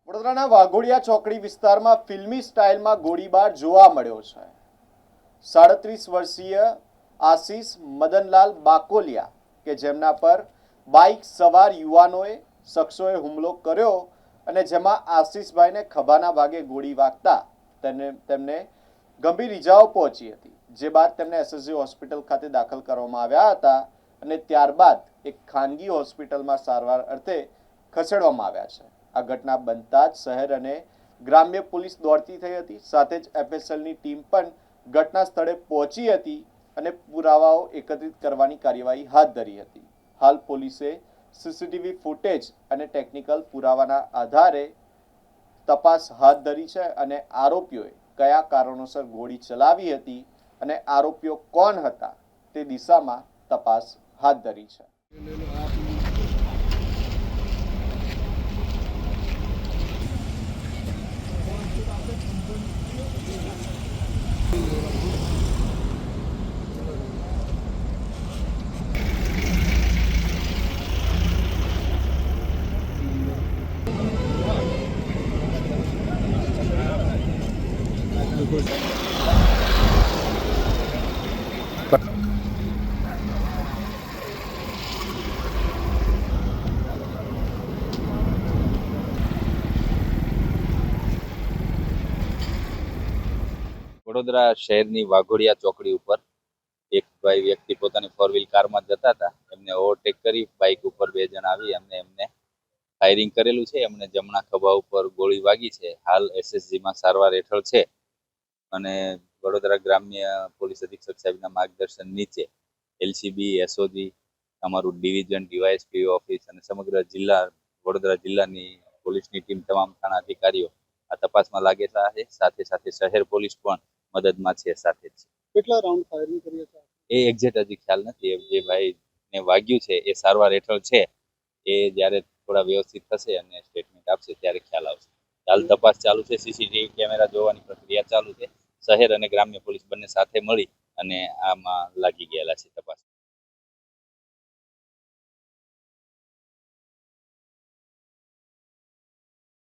વડોદરાના વાઘોડિયા ચોકડી વિસ્તારમાં ફિલ્મી સ્ટાઇલમાં ગોળીબાર જોવા મળ્યો છે। 37 વર્ષીય આશીષ મદનલાલ બાકોલિયા કે જેમના પર બાઇક સવાર યુવાનોએ શખ્સોએ હુમલો કર્યો અને જેમાં આશીષભાઈને ખભાના ભાગે ગોળી વાગતા તેમને ગંભીર ઇજાઓ પહોંચી હતી, જે બાદ તેમને એસએસજી હોસ્પિટલ ખાતે દાખલ કરવામાં આવ્યા હતા અને ત્યારબાદ એક ખાનગી હોસ્પિટલમાં સારવાર અર્થે ખસેડવામાં આવ્યા છે। આ ઘટના બનતા જ શહેર અને ગ્રામ્ય પોલીસ દોડતી થઈ હતી, સાથે જ એફએસએલની ટીમ પણ ઘટના સ્થળે પહોંચી હતી અને પુરાવાઓ એકત્રિત કરવાની કાર્યવાહી હાથ ધરી હતી। હાલ પોલીસે સીસીટીવી ફૂટેજ અને ટેકનિકલ પુરાવાના આધારે તપાસ હાથ ધરી છે અને આરોપીઓએ કયા કારણોસર ગોળી ચલાવી હતી અને આરોપીઓ કોણ હતા તે દિશામાં તપાસ હાથ ધરી છે। વડોદરા શહેરની વાઘોડિયા ચોકડી ઉપર એક ભાઈ વ્યક્તિ પોતાની 4 વ્હીલ કારમાં જતા હતા। એમને ઓવરટેક કરી બાઇક ઉપર 2 જણ આવી એમને ફાયરિંગ કરેલું છે। એમને જમણા ખભા ઉપર ગોળી વાગી છે। હાલ એસએસજીમાં સારવાર હેઠળ છે અને વડોદરા ગ્રામ્ય પોલીસ અધિક્ષક સાહેબના માર્ગદર્શન નીચે એલસીબી, એસઓજી, અમારું ડિવિઝન, ડીવાયએસપી ઓફિસ અને સમગ્ર વડોદરા જિલ્લાની પોલીસની ટીમ, તમામ થાણા અધિકારીઓ આ તપાસમાં લાગેલા છે। સાથે સાથે શહેર પોલીસ પણ મદદમાં છે સાથે જ। કેટલા રાઉન્ડ ફાયરિંગ કર્યા હતા? એ એક્ઝેક્ટ હજી ખ્યાલ નથી। જે ભાઈને વાગ્યું છે એ સારવાર હેઠળ છે। એ જ્યારે થોડા વ્યવસ્થિત થશે અને સ્ટેટમેન્ટ આપશે ત્યારે ખ્યાલ આવશે। હાલ તપાસ ચાલુ છે, સીસીટીવી કેમેરા જોવાની પ્રક્રિયા ચાલુ છે। શહેર અને ગ્રામ્ય પોલીસ બંને સાથે મળી અને આમાં લાગી ગયેલા છે તપાસ।